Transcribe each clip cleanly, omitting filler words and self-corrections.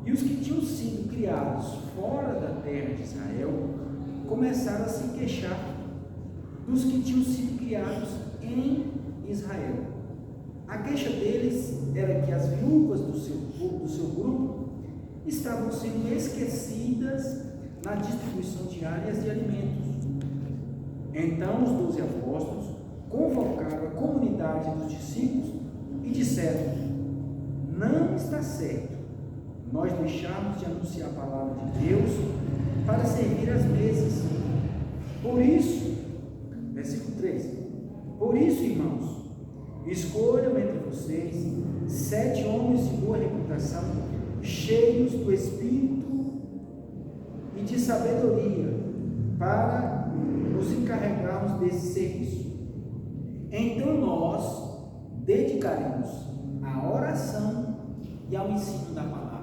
E os que tinham sido criados fora da terra de Israel começaram a se queixar dos que tinham sido criados em Israel. A queixa deles era que as viúvas do seu grupo estavam sendo esquecidas na distribuição diária de alimentos. Então os 12 apóstolos convocaram a comunidade dos discípulos e disseram: não está certo nós deixarmos de anunciar a palavra de Deus para servir às mesas. Por isso, versículo 13, por isso, irmãos, escolham entre vocês 7 homens de boa reputação, cheios do Espírito e de sabedoria, para nos encarregarmos desse serviço. Então nós dedicaremos à oração e ao ensino da palavra.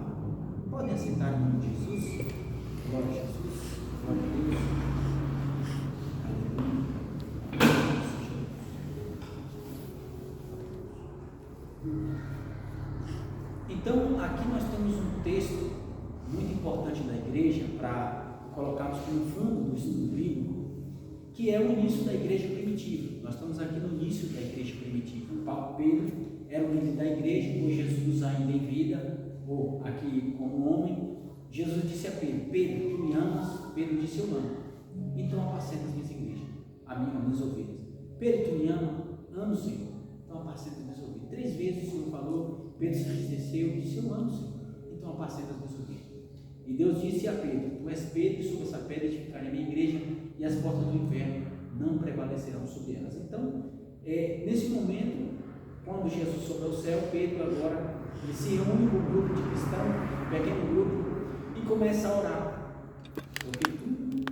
Podem aceitar em nome de Jesus? Glória a Jesus. Glória a Deus. Então, aqui nós temos um texto muito importante da igreja para colocarmos como fundo do estudo bíblico, que é o início da igreja primitiva. Nós estamos aqui no início da igreja primitiva. O Paulo Pedro era o líder da igreja, por Jesus ainda em vida, ou aqui como homem. Jesus disse a Pedro: Pedro, tu me amas? Pedro disse: eu amo. Então apacenta as minhas igrejas, as minhas ovelhas. Pedro, tu me ama? Amo, Senhor. Então apacenta as minhas ovelhas. 3 vezes o Senhor falou, Pedro se entristeceu e disse: eu amo, Senhor. Então apacenta as minhas ovelhas. E Deus disse a Pedro: tu és Pedro, e sobre essa pedra edificarei a minha igreja, e as portas do inferno não prevalecerão sobre elas. Então, nesse momento, quando Jesus sobe ao céu, Pedro agora ele se reúne com um grupo de cristãos, um pequeno grupo, e começa a orar, porque tudo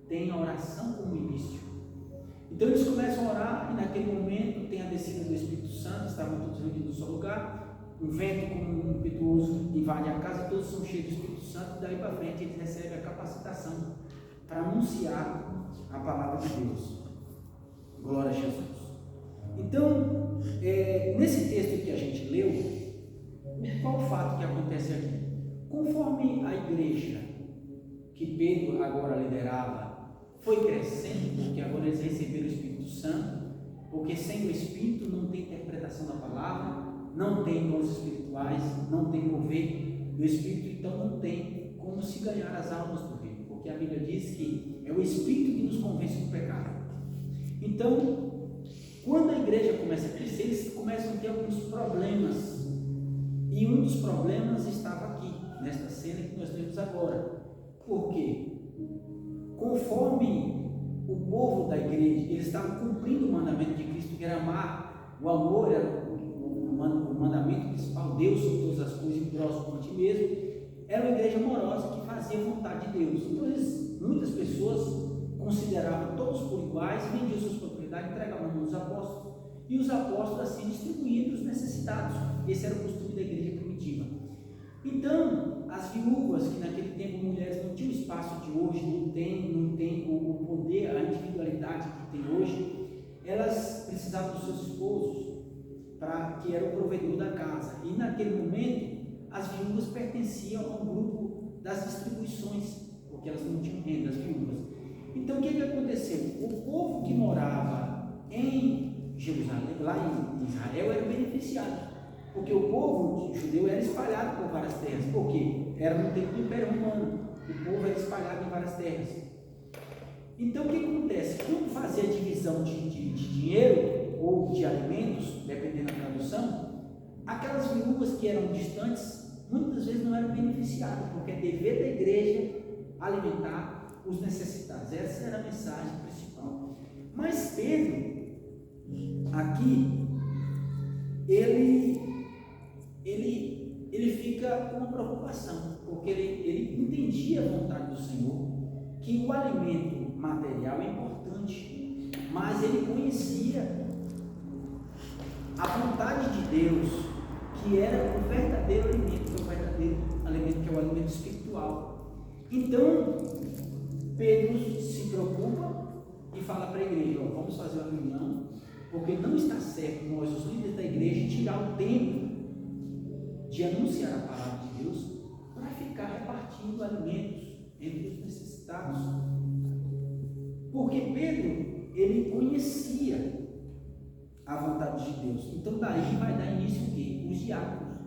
tem a oração como início. Então eles começam a orar, e naquele momento tem a descida do Espírito Santo, estavam todos reunidos no seu lugar, um vento como um impetuoso invade a casa, todos são cheios do Espírito Santo, e daí para frente eles recebem a capacitação para anunciar a palavra de Deus. Glória a Jesus. Então, nesse texto que a gente leu, qual o fato que acontece aqui? Conforme a igreja que Pedro agora liderava foi crescendo, porque agora eles receberam o Espírito Santo, porque sem o Espírito não tem interpretação da palavra, não tem dons espirituais, não tem mover do Espírito, então não tem como se ganhar as almas do reino, porque a Bíblia diz que é o Espírito que nos convence do pecado. Então, quando a igreja começa a crescer, eles começam a ter alguns problemas, e um dos problemas estava aqui, nesta cena que nós temos agora. Por quê? Conforme o povo da igreja, eles estavam cumprindo o mandamento de Cristo, que era amar. O amor era o mandamento principal, Deus sobre todas as coisas e o próximo como a ti mesmo. Era uma igreja amorosa que fazia a vontade de Deus. Então muitas pessoas consideravam todos por iguais, vendiam suas propriedades, entregavam nos apóstolos, e os apóstolos assim distribuíam para os necessitados. Esse era o costume da igreja primitiva. Então, as viúvas, que naquele tempo mulheres não tinham o espaço de hoje, não tem o poder, a individualidade que tem hoje, elas precisavam dos seus esposos, que era o provedor da casa. E naquele momento, as viúvas pertenciam ao grupo das distribuições, porque elas não tinham renda, as viúvas. Então, o que aconteceu? O povo que morava em Jerusalém, lá em Israel, era beneficiado. Porque o povo judeu era espalhado por várias terras, porque era no tempo do Império Romano, o povo era espalhado em várias terras. Então o que acontece? Quando fazia a divisão de dinheiro ou de alimentos, dependendo da tradução, aquelas viúvas que eram distantes, muitas vezes não eram beneficiadas, porque é dever da igreja alimentar os necessitados. Essa era a mensagem principal. Mas Pedro, aqui, ele fica com uma preocupação, porque ele entendia a vontade do Senhor, que o alimento material é importante, mas ele conhecia a vontade de Deus, que era o verdadeiro alimento, que é o verdadeiro alimento, que é o alimento espiritual. Então, Pedro se preocupa e fala para a igreja: vamos fazer uma reunião, porque não está certo nós, os líderes da igreja, tirar o tempo de anunciar a palavra de Deus para ficar repartindo alimentos entre os necessitados. Porque Pedro, ele conhecia a vontade de Deus. Então daí vai dar início o quê? Os diáconos,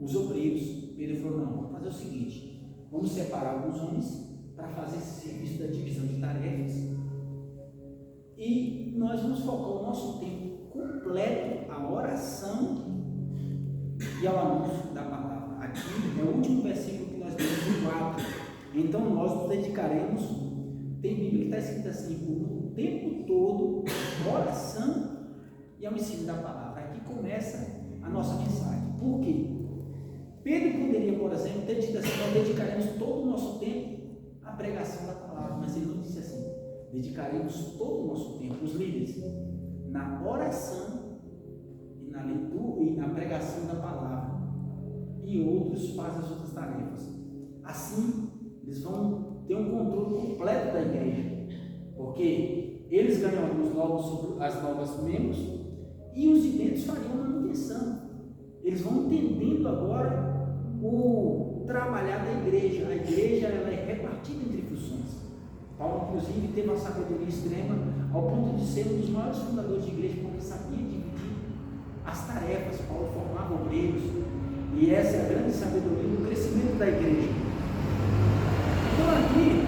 os obreiros. Pedro falou, não, vamos fazer o seguinte, vamos separar alguns homens para fazer esse serviço da divisão de tarefas e nós vamos focar o nosso tempo completo à oração e ao anúncio da palavra. Aqui é o último versículo que nós temos, o 4. Então nós nos dedicaremos, tem Bíblia que está escrito assim, o tempo todo, oração e ao ensino da palavra. Aqui começa a nossa mensagem. Por quê? Pedro poderia, por exemplo, ter dito assim, nós dedicaremos todo o nosso tempo à pregação da palavra, mas ele não disse assim, dedicaremos todo o nosso tempo, os líderes, na oração e na leitura e na pregação da palavra, e outros fazem as outras tarefas. Assim, eles vão ter um controle completo da igreja, porque eles ganham os novos, as novas membros, e os de dentro fariam a manutenção. Eles vão entendendo agora o trabalhar da igreja. A igreja ela é repartida entre funções. Paulo, inclusive, teve uma sabedoria extrema ao ponto de ser um dos maiores fundadores de igreja, porque sabia dividir as tarefas. Paulo formava obreiros, e essa é a grande sabedoria do crescimento da igreja. Então aqui,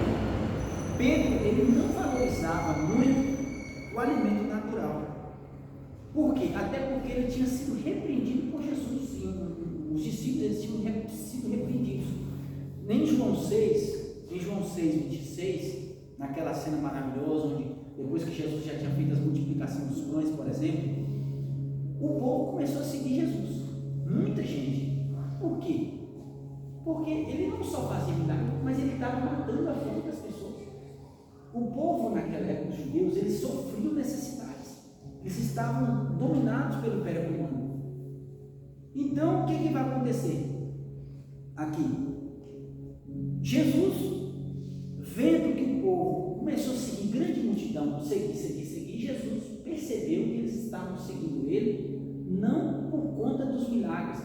Pedro, ele não valorizava muito o alimento natural. Por quê? Até porque ele tinha sido repreendido por Jesus. Os discípulos eles tinham sido repreendidos. Em João 6, 26, naquela cena maravilhosa, onde depois que Jesus já tinha feito as multiplicações dos pães, por exemplo, o povo começou a seguir Jesus. Muita gente. Por quê? Porque ele não só fazia milagre, mas ele estava matando a fome das pessoas. O povo naquela época, os judeus, eles sofriam necessidades. Eles estavam dominados pelo Império Romano. Então, o que vai acontecer aqui? Jesus, vendo que o povo começou a seguir, grande multidão, seguir, Jesus percebeu que eles estavam seguindo ele, não por conta dos milagres,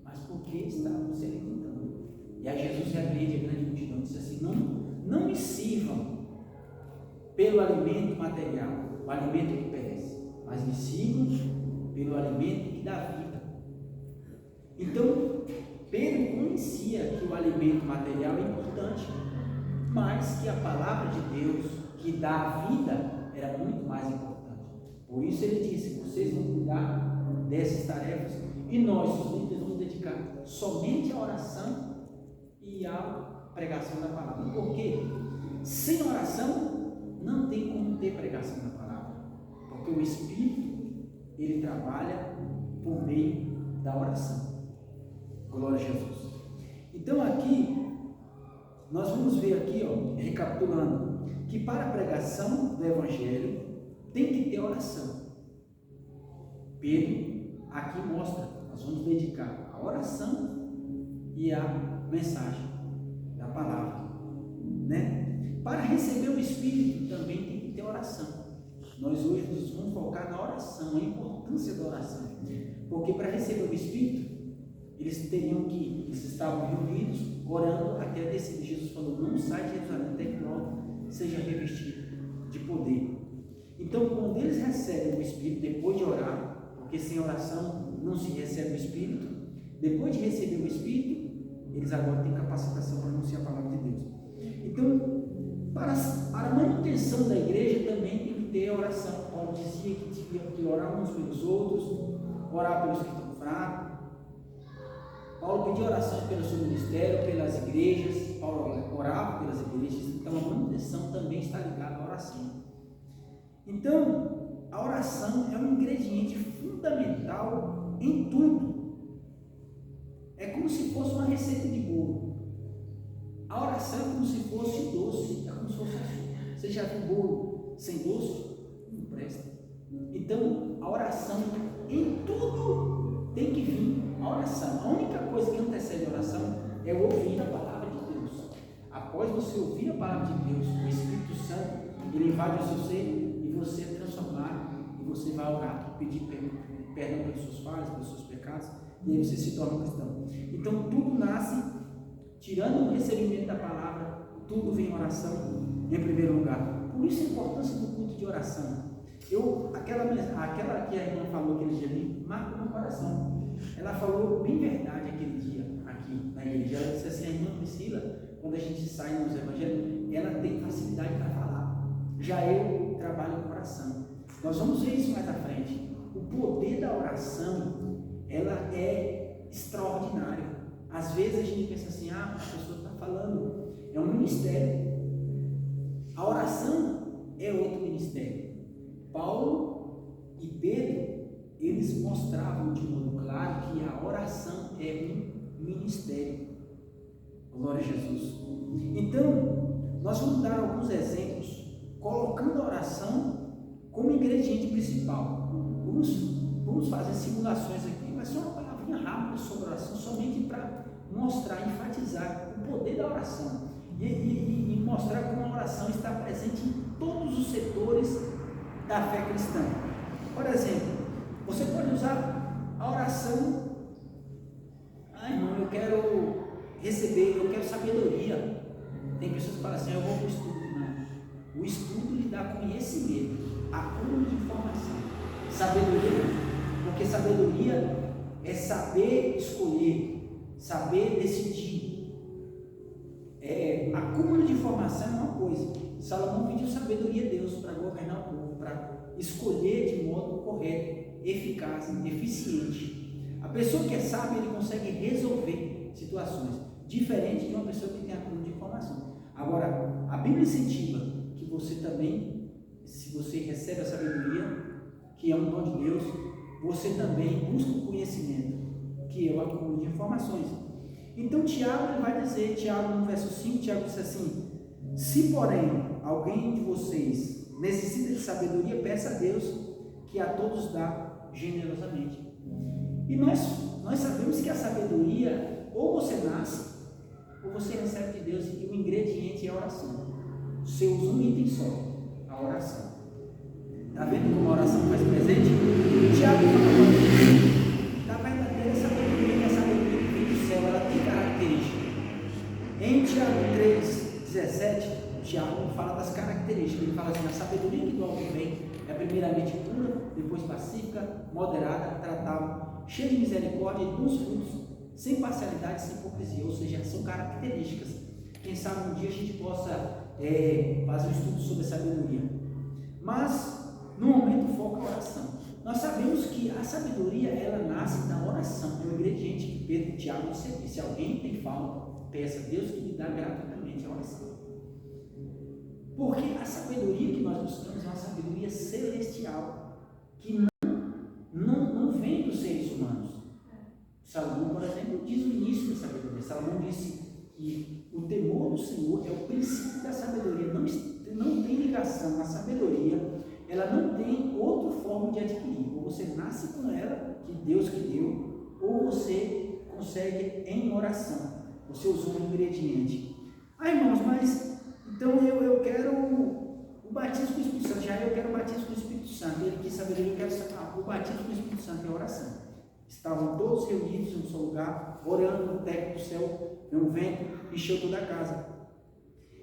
mas porque estavam se alimentando. E aí Jesus repreende a grande multidão e disse assim, não me sirvam pelo alimento material, o alimento que perece, mas me sigam pelo alimento que dá vida. Então, Pedro conhecia que o alimento material é importante, mas que a palavra de Deus, que dá a vida, era muito mais importante. Por isso ele disse, vocês vão cuidar dessas tarefas, e nós, os líderes, vamos dedicar somente à oração e à pregação da palavra. Porque sem oração, não tem como ter pregação da palavra, porque o Espírito, ele trabalha por meio da oração. Glória a Jesus. Então aqui, nós vamos ver aqui, recapitulando, que para a pregação do Evangelho, tem que ter oração. Pedro aqui mostra, nós vamos dedicar a oração e a mensagem da palavra, né? Para receber o Espírito também tem que ter oração. Nós hoje nos vamos focar na oração, a importância da oração, porque para receber o Espírito, eles estavam reunidos, orando até descer. Jesus falou, não sai de Jerusalém até que logo seja revestido de poder. Então, quando eles recebem o Espírito, depois de orar, porque sem oração não se recebe o Espírito, depois de receber o Espírito, eles agora têm capacitação para anunciar a palavra de Deus. Então, para a manutenção da igreja também tem que ter oração. Paulo dizia que tinha que orar uns pelos outros, orar pelos que estão fracos. Paulo pediu orações pelo seu ministério, pelas igrejas. Paulo orava pelas igrejas. Então a manutenção também está ligada à oração. Então a oração é um ingrediente fundamental em tudo. É como se fosse uma receita de bolo. A oração é como se fosse doce, é como se fosse açúcar. Você já viu bolo sem doce? Não presta. Então a oração em tudo tem que vir. A oração, a única coisa que antecede a oração é ouvir a palavra de Deus. Após você ouvir a palavra de Deus, o Espírito Santo, ele invade o seu ser e você é transformado, e você vai orar, pedir perdão pelas suas falhas, pelos seus pecados, e aí você se torna um cristão. Então tudo nasce recebimento da palavra, tudo vem em oração em primeiro lugar. Por isso a importância do culto de oração. Aquela que a irmã falou aquele dia ali, marca no coração. Ela falou bem verdade aquele dia aqui na igreja. Ela disse assim: a irmã Priscila, quando a gente sai nos evangelhos, ela tem facilidade para falar. Já eu trabalho com oração. Nós vamos ver isso mais à frente. O poder da oração, ela é extraordinário. Às vezes a gente pensa assim: a pessoa está falando, é um ministério. A oração é outro ministério. Paulo e Pedro, eles mostravam de modo claro que a oração é um ministério. Glória a Jesus. Então, nós vamos dar alguns exemplos, colocando a oração como ingrediente principal. Vamos fazer simulações aqui, vai ser uma palavrinha rápida sobre oração, somente para mostrar, enfatizar o poder da oração e mostrar como a oração está presente em todos os setores da fé cristã. Por exemplo, você pode usar a oração: irmão, eu quero receber, eu quero sabedoria. Tem pessoas que falam assim: eu vou para o estudo. Não. O estudo lhe dá conhecimento, acúmulo de informação. Sabedoria, porque sabedoria é saber escolher, saber decidir. Acúmulo de informação é uma coisa. Salomão pediu sabedoria a Deus para governar o povo, para escolher de modo correto, eficaz, eficiente. A pessoa que é sábia, ele consegue resolver situações, diferente de uma pessoa que tem acúmulo de informação. Agora, a Bíblia incentiva que você também, se você recebe a sabedoria, que é um dom de Deus, você também busca o conhecimento, que é o acúmulo de informações. Então Tiago, ele vai dizer, Tiago no verso 5, Tiago diz assim: se porém alguém de vocês necessita de sabedoria, peça a Deus, que a todos dá generosamente. E nós sabemos que a sabedoria, ou você nasce, ou você recebe de Deus, e o ingrediente é a oração. Você usa um item só, a oração. Está vendo como a oração faz presente? Tiago fala da verdadeira sabedoria, que a sabedoria que vem do céu, ela tem características. Em Tiago 3,17, Tiago fala das características. Ele fala assim: a sabedoria que do alto vem é primeiramente pura, depois pacífica, moderada, tratável, cheia de misericórdia e bons frutos, sem parcialidade, sem hipocrisia. Ou seja, são características. Quem sabe um dia a gente possa fazer um estudo sobre a sabedoria. Mas no momento foca a oração. Nós sabemos que a sabedoria, ela nasce da oração. É um ingrediente que Pedro e Tiago disseram: se alguém tem falta, peça a Deus que lhe dá gratuitamente a oração. Porque a sabedoria que nós buscamos é uma sabedoria celestial, que não vem dos seres humanos. Salomão, por exemplo, diz o início da sabedoria. Salomão disse que o temor do Senhor é o princípio da sabedoria. Não tem ligação. A sabedoria, ela não tem outra forma de adquirir. Ou você nasce com ela, que Deus que deu, ou você consegue em oração. Você usou um ingrediente. Irmãos, mas então eu quero o batismo com o Espírito Santo. Já eu quero o batismo com o Espírito Santo. Ele quis saber, eu quero saber. O batismo com o Espírito Santo é a oração. Estavam todos reunidos em um só lugar, orando no teto do céu, um vento encheu toda a casa.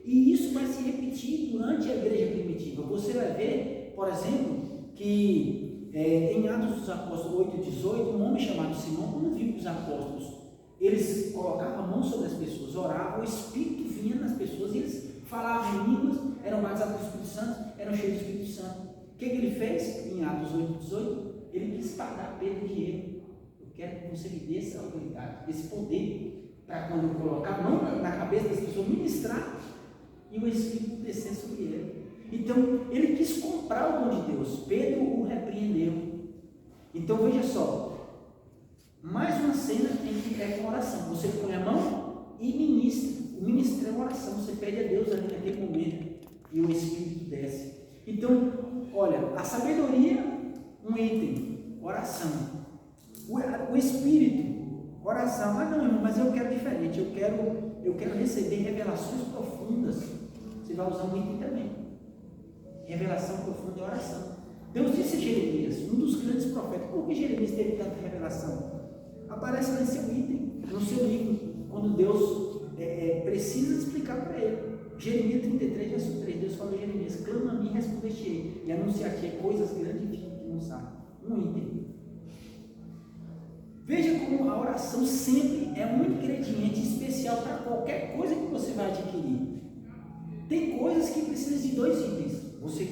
E isso vai se repetir durante a igreja primitiva. Você vai ver, por exemplo, que em Atos dos Apóstolos 8:18, um homem chamado Simão, quando viu que os apóstolos, eles colocavam a mão sobre as pessoas, oravam, o Espírito vinha nas pessoas, e eles falavam em línguas, eram batizados com o Espírito Santo, eram cheios do Espírito Santo. O que ele fez? Em Atos 8:18, ele quis pagar Pedro dinheiro. Eu quero que você me dê essa autoridade, esse poder, para quando eu colocar a mão na cabeça das pessoas, ministrar, e o Espírito descer sobre ele. Então, ele quis comprar o dom de Deus. Pedro o repreendeu. Então, veja só, mais uma cena em que é com oração. Você põe a mão e ministra. O ministro é uma oração. Você pede a Deus ali naquele momento e o Espírito desce. Então, olha, a sabedoria, um item, oração. O Espírito, oração. Não, irmão, mas eu quero diferente. Eu quero receber revelações profundas. Você vai usar um item também. Revelação profunda é oração. Deus disse a Jeremias, um dos grandes profetas: por que Jeremias teve tanta revelação? Aparece lá em seu item, no seu livro, quando Deus Jeremias 33, verso 3, Deus falou a Jeremias: clama a mim e responder-te-ei, e anunciar-te coisas grandes e que não sabe. Um item. Veja como a oração sempre é um ingrediente especial para qualquer coisa que você vai adquirir. Tem coisas que precisam de 2 itens. Você